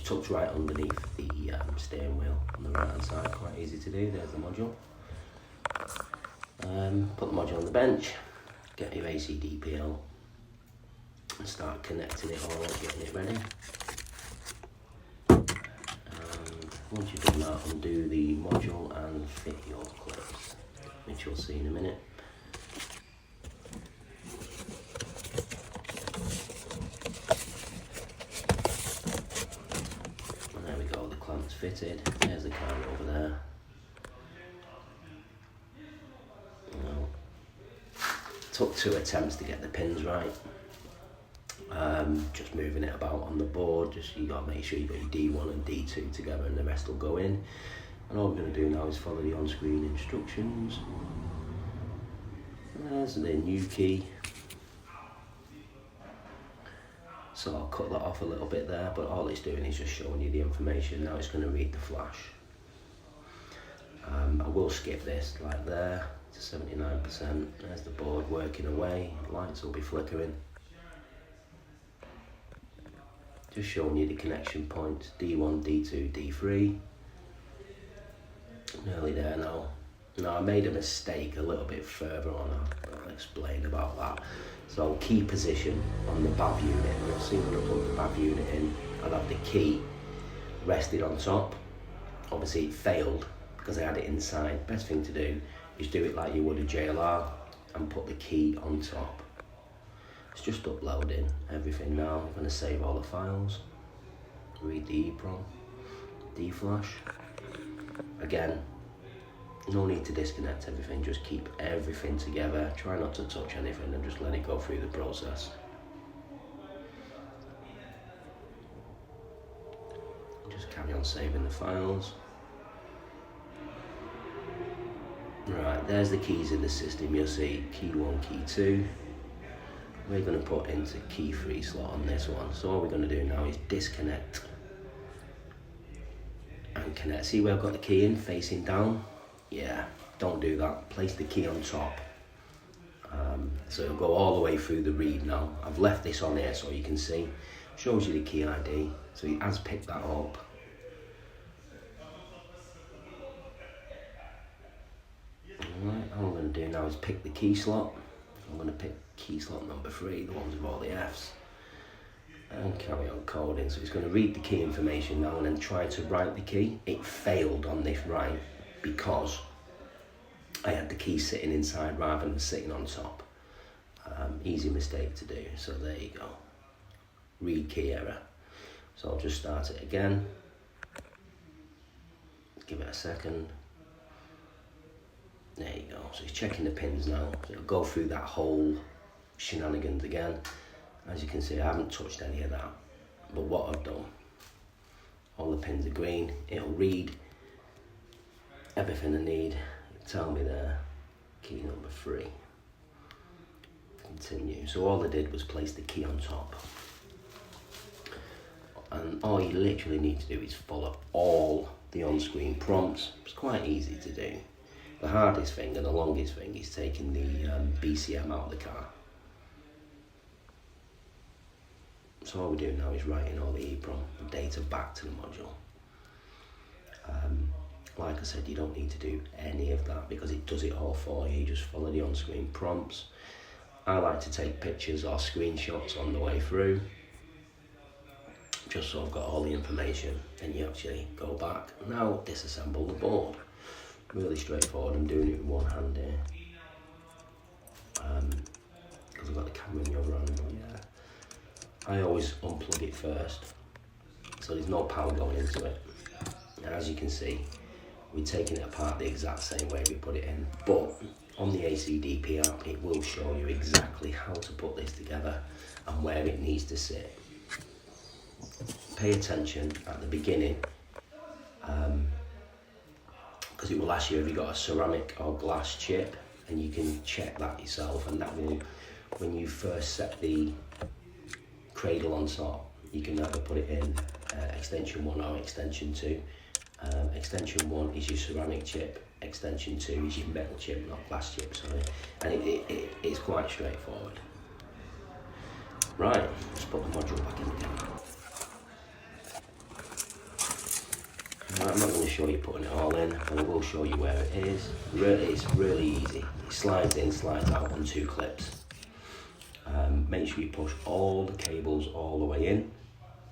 tucked right underneath the steering wheel on the right hand side. Quite easy to do. There's the module. Put the module on the bench, get your ACDP out and start connecting it all up, getting it ready. Once you've done that, undo the module and fit your clips, which you'll see in a minute. And there we go, the clamp's fitted. There's the camera over there. Took 2 attempts to get the pins right. Just moving it about on the board, you got to make sure you've got your D1 and D2 together and the rest will go in. And all we're going to do now is follow the on-screen instructions. And there's the new key. So I'll cut that off a little bit there, but all it's doing is just showing you the information. Now it's going to read the flash. I will skip this like there to 79%. There's the board working away, lights will be flickering. Just showing you the connection points, D1, D2, D3. Nearly there now. Now I made a mistake a little bit further on, I'll explain about that. So key position on the BAV unit, you'll see when I put the BAV unit in, I'll have the key rested on top. Obviously it failed because I had it inside. Best thing to do is do it like you would a JLR and put the key on top. It's just uploading everything now. I'm going to save all the files, read the EEPROM, D-flash. Again, no need to disconnect everything, just keep everything together. Try not to touch anything and just let it go through the process. Just carry on saving the files. Right, there's the keys in the system. You'll see key 1, key 2. We're going to put into key 3 slot on this one. So all we're going to do now is disconnect and connect. See where I've got the key in facing down? Yeah, don't do that. Place the key on top. So it'll go all the way through the read now. I've left this on here so you can see. Shows you the key ID. So it has picked that up. Alright, all I'm going to do now is pick the key slot. I'm going to pick key slot number 3, the ones with all the Fs, and carry on coding. So it's going to read the key information now and then try to write the key. It failed on this write because I had the key sitting inside rather than sitting on top. Easy mistake to do, so there you go. Read key error. So I'll just start it again. Give it a second. There you go, so he's checking the pins now. So it'll go through that whole shenanigans again. As you can see, I haven't touched any of that. But what I've done, all the pins are green. It'll read everything I need. Tell me there, key number 3. Continue. So all I did was place the key on top. And all you literally need to do is follow all the on-screen prompts. It's quite easy to do. The hardest thing and the longest thing is taking the BCM out of the car. So all we're doing now is writing all the EEPROM data back to the module. Like I said, you don't need to do any of that because it does it all for you. You just follow the on-screen prompts. I like to take pictures or screenshots on the way through, just so I've got all the information. Then you actually go back. Now disassemble the board. Really straightforward. I'm doing it with one hand here because I've got the camera in the other hand. Yeah. I always unplug it first, so there's no power going into it. And as you can see, we're taking it apart the exact same way we put it in, but on the ACDP app it will show you exactly how to put this together and where it needs to sit. Pay attention at the beginning, because it will ask you if you've got a ceramic or glass chip, and you can check that yourself, and that will, when you first set the cradle on top, you can either put it in extension 1 or extension 2. Extension 1 is your ceramic chip, extension 2 is your metal chip, not glass chip, sorry. And it's quite straightforward. Right, let's put the module back in again. I'm not going to show you putting it all in, but I will show you where it is. It's really easy. It slides in, slides out on 2 clips. Make sure you push all the cables all the way in,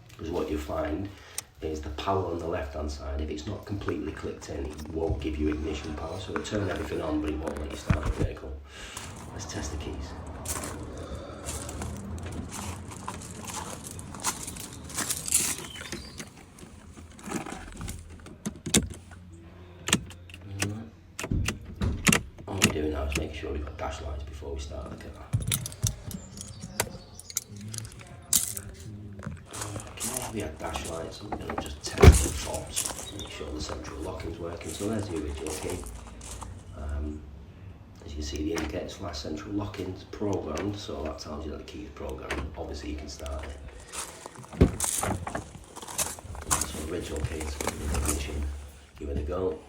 because what you'll find is the power on the left hand side, if it's not completely clipped in, it won't give you ignition power, so it'll turn everything on but it won't let you start the vehicle. Let's test the keys. All we're doing now is making sure we've got dash lights before we start the car. We have dash lights, and we're going to just test the tops, make sure the central locking's working. So there's the original key. As you can see, the indicator / central locking's programmed, so that tells you that the key is programmed. Obviously you can start it. So original key, it's going to be ignition. Give it a go.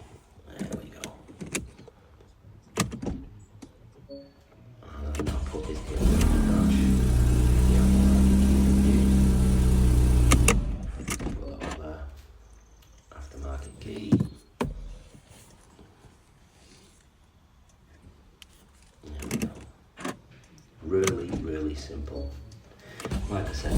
There we go. And I'll put this in the dash. Aftermarket key. There we go. Really, really simple. Like I said,